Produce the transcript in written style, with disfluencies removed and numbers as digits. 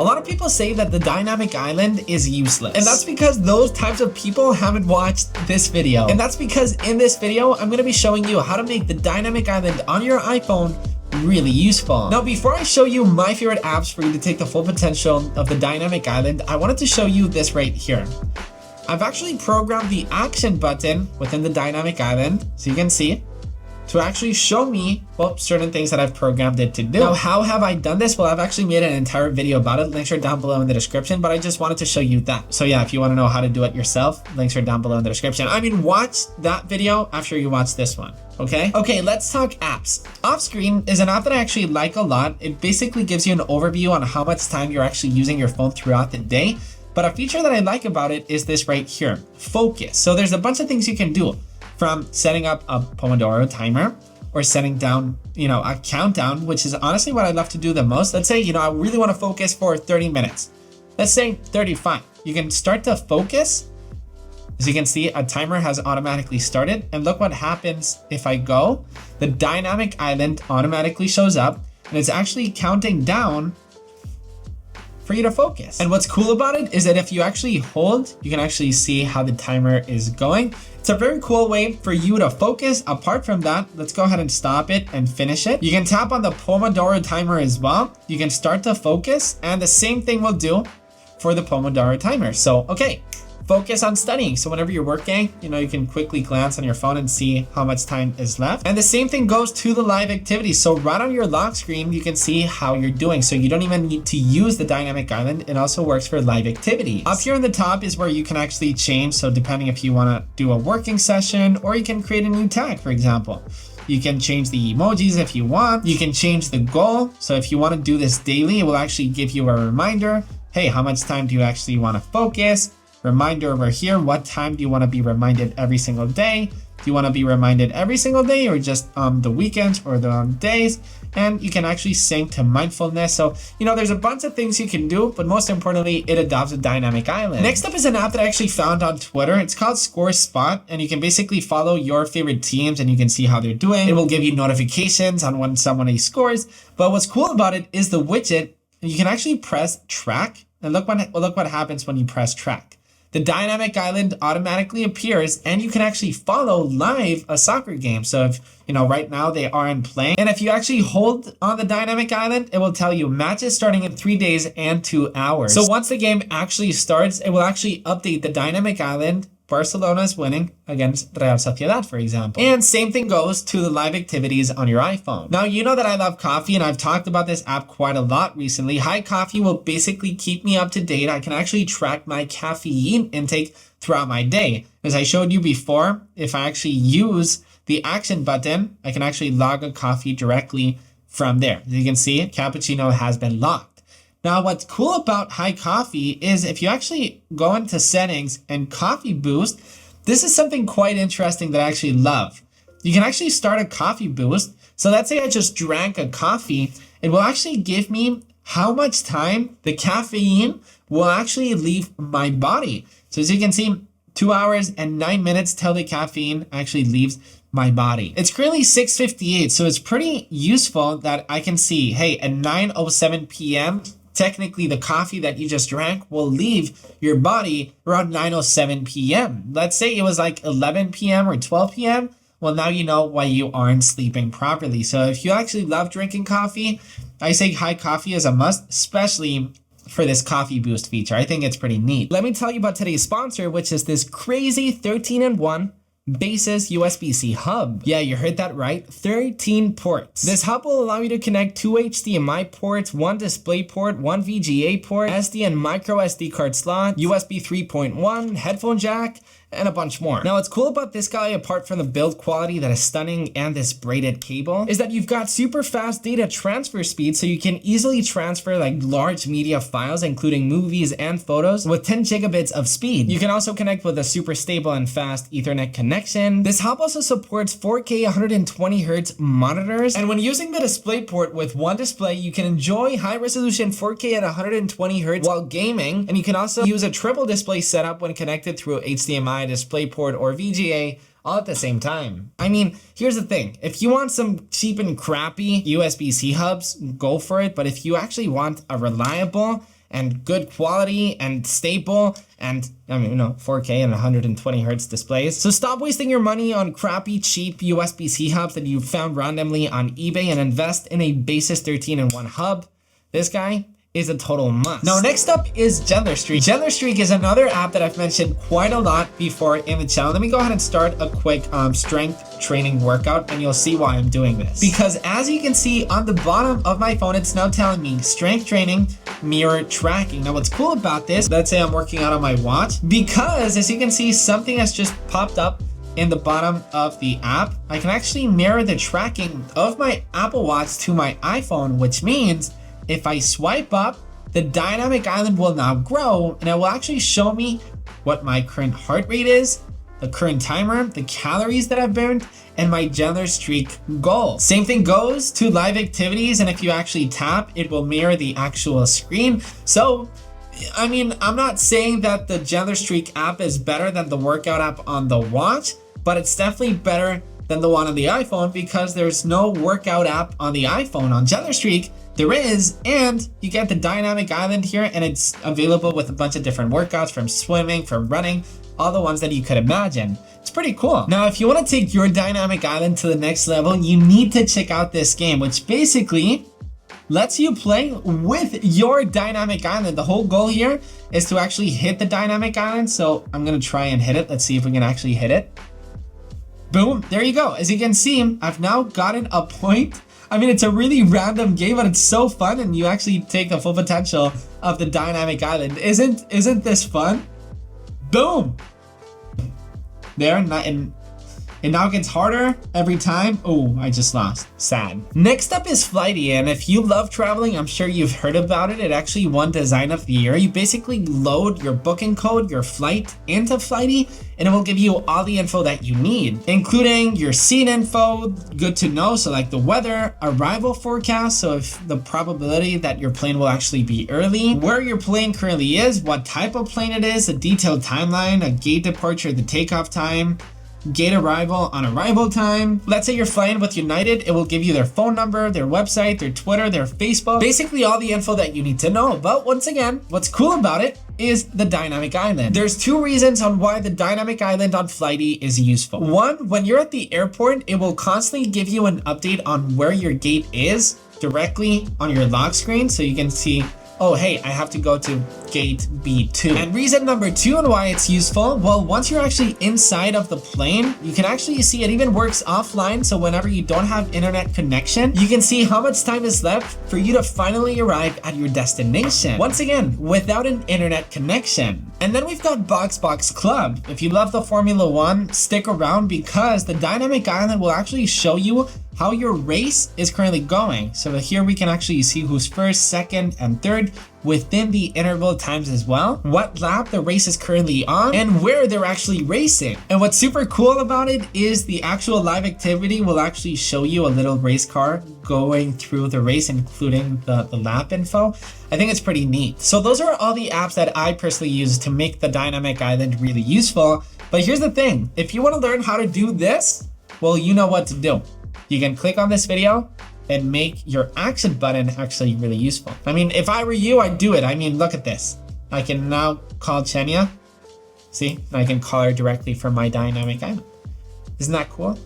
A lot of people say that the dynamic island is useless. And that's because those types of people haven't watched this video. And that's because in this video, I'm gonna be showing you how to make the dynamic island on your iPhone really useful. Now, before I show you my favorite apps for you to take the full potential of the dynamic island, I wanted to show you this right here. I've actually programmed the action button within the dynamic island, so you can see, to actually show me, well, certain things that I've programmed it to do. Now, how have I done this? Well, I've actually made an entire video about it. Links are down below in the description, but I just wanted to show you that. So yeah, if you want to know how to do it yourself, links are down below in the description. I mean, watch that video after you watch this one, okay? Okay, let's talk apps. Off screen is an app that I actually like a lot. It basically gives you an overview on how much time you're actually using your phone throughout the day. But a feature that I like about it is this right here, focus. So there's a bunch of things you can do, from setting up a Pomodoro timer or setting down, a countdown, which is honestly what I love to do the most. Let's say, I really want to focus for 30 minutes. Let's say 35. You can start to focus. As you can see, a timer has automatically started. And look what happens if I go. The dynamic island automatically shows up and it's actually counting down for you to focus. And what's cool about it is that if you actually hold, you can actually see how the timer is going. It's a very cool way for you to focus. Apart from that, let's go ahead and stop it and finish it. You can tap on the Pomodoro timer as well. You can start to focus, and the same thing will do for the Pomodoro timer. So, okay, focus on studying. So whenever you're working, you can quickly glance on your phone and see how much time is left. And the same thing goes to the live activities. So right on your lock screen, you can see how you're doing. So you don't even need to use the dynamic island. It also works for live activities. Up here in the top is where you can actually change. So depending if you want to do a working session, or you can create a new tag, for example. You can change the emojis if you want. You can change the goal. So if you want to do this daily, it will actually give you a reminder. Hey, how much time do you actually want to focus? Reminder over here, what time do you want to be reminded every single day? Do you want to be reminded every single day, or just the weekends or the days? And you can actually sync to mindfulness. So, there's a bunch of things you can do, but most importantly, it adopts a dynamic island. Next up is an app that I actually found on Twitter. It's called Score Spot, and you can basically follow your favorite teams and you can see how they're doing. It will give you notifications on when someone scores. But what's cool about it is the widget. You can actually press track, and look what happens when you press track. The dynamic island automatically appears, and you can actually follow live a soccer game. So if, right now they aren't playing, and if you actually hold on the dynamic island, it will tell you matches starting in 3 days and 2 hours. So once the game actually starts, it will actually update the dynamic island. Barcelona is winning against Real Sociedad, for example. And same thing goes to the live activities on your iPhone. Now, you know that I love coffee, and I've talked about this app quite a lot recently. Hi Coffee will basically keep me up to date. I can actually track my caffeine intake throughout my day. As I showed you before, if I actually use the action button, I can actually log a coffee directly from there. As you can see, cappuccino has been logged. Now, what's cool about Hi Coffee is if you actually go into settings and coffee boost, this is something quite interesting that I actually love. You can actually start a coffee boost. So let's say I just drank a coffee. It will actually give me how much time the caffeine will actually leave my body. So as you can see, 2 hours and 9 minutes till the caffeine actually leaves my body. It's currently 6:58, so it's pretty useful that I can see, hey, at 9:07 p.m., technically the coffee that you just drank will leave your body around 9:07 p.m. Let's say it was like 11 p.m. or 12 p.m. Well, now you know why you aren't sleeping properly. So if you actually love drinking coffee, I say Hi Coffee is a must, especially for this coffee boost feature. I think it's pretty neat. Let me tell you about today's sponsor, which is this crazy 13-in-1 Baseus USB-C hub. Yeah, you heard that right. 13 ports. This hub will allow you to connect 2 HDMI ports, 1 display port, 1 VGA port, SD and micro SD card slot, USB 3.1, headphone jack, and a bunch more. Now, what's cool about this guy, apart from the build quality that is stunning and this braided cable, is that you've got super fast data transfer speed, so you can easily transfer like large media files, including movies and photos, with 10 gigabits of speed. You can also connect with a super stable and fast Ethernet connection. This hub also supports 4K 120 Hz monitors, and when using the display port with one display, you can enjoy high resolution 4K at 120 Hz while gaming, and you can also use a triple display setup when connected through HDMI, DisplayPort, or VGA all at the same time. I mean, here's the thing. If you want some cheap and crappy USB-C hubs, go for it. But if you actually want a reliable and good quality and stable and 4K and 120 hertz displays. So stop wasting your money on crappy cheap USB-C hubs that you found randomly on eBay and invest in a Baseus 13-in-1 hub. This guy is a total must. Now next up is Streak. Streak is another app that I've mentioned quite a lot before in the channel. Let me go ahead and start a quick strength training workout and you'll see why I'm doing this. Because as you can see on the bottom of my phone, it's now telling me strength training, mirror tracking. Now what's cool about this, let's say I'm working out on my watch, because as you can see, something has just popped up in the bottom of the app. I can actually mirror the tracking of my Apple Watch to my iPhone, which means if I swipe up, the dynamic island will now grow and it will actually show me what my current heart rate is, the current timer, the calories that I've burned, and my Streak goal. Same thing goes to live activities, and if you actually tap, it will mirror the actual screen. So, I'm not saying that the Streak app is better than the workout app on the watch, but it's definitely better than the one on the iPhone because there's no workout app on the iPhone. On Streak, there is, and you get the dynamic island here, and it's available with a bunch of different workouts from swimming, from running, all the ones that you could imagine. It's pretty cool. Now, if you want to take your dynamic island to the next level, you need to check out this game, which basically lets you play with your dynamic island. The whole goal here is to actually hit the dynamic island. So I'm going to try and hit it. Let's see if we can actually hit it. Boom, there you go. As you can see, I've now gotten a point. It's a really random game, but it's so fun, and you actually take the full potential of the dynamic island. Isn't this fun? Boom! There, and it now gets harder every time. Oh, I just lost. Sad. Next up is Flighty, and if you love traveling, I'm sure you've heard about it. It actually won Design of the Year. You basically load your booking code, your flight, into Flighty, and it will give you all the info that you need, including your seat info, good to know, so like the weather, arrival forecast, so if the probability that your plane will actually be early, where your plane currently is, what type of plane it is, a detailed timeline, a gate departure, the takeoff time, gate arrival on arrival time. Let's say you're flying with United, it will give you their phone number, their website, their Twitter, their Facebook, basically all the info that you need to know. But once again, what's cool about it is the dynamic island. There's two reasons on why the dynamic island on Flighty is useful. One, when you're at the airport, it will constantly give you an update on where your gate is directly on your lock screen, so you can see, oh, hey, I have to go to gate B2. And reason number two and why it's useful, well, once you're actually inside of the plane, you can actually see it even works offline. So whenever you don't have internet connection, you can see how much time is left for you to finally arrive at your destination. Once again, without an internet connection. And then we've got Box Club. If you love the Formula One, stick around because the dynamic island will actually show you how your race is currently going. So here we can actually see who's first, second, and third within the interval times as well, what lap the race is currently on, and where they're actually racing. And what's super cool about it is the actual live activity will actually show you a little race car going through the race, including the lap info. I think it's pretty neat. So those are all the apps that I personally use to make the dynamic island really useful. But here's the thing, if you want to learn how to do this, well, you know what to do. You can click on this video and make your action button actually really useful. If I were you, I'd do it. Look at this. I can now call Chenya. See, I can call her directly from my dynamic island. Isn't that cool?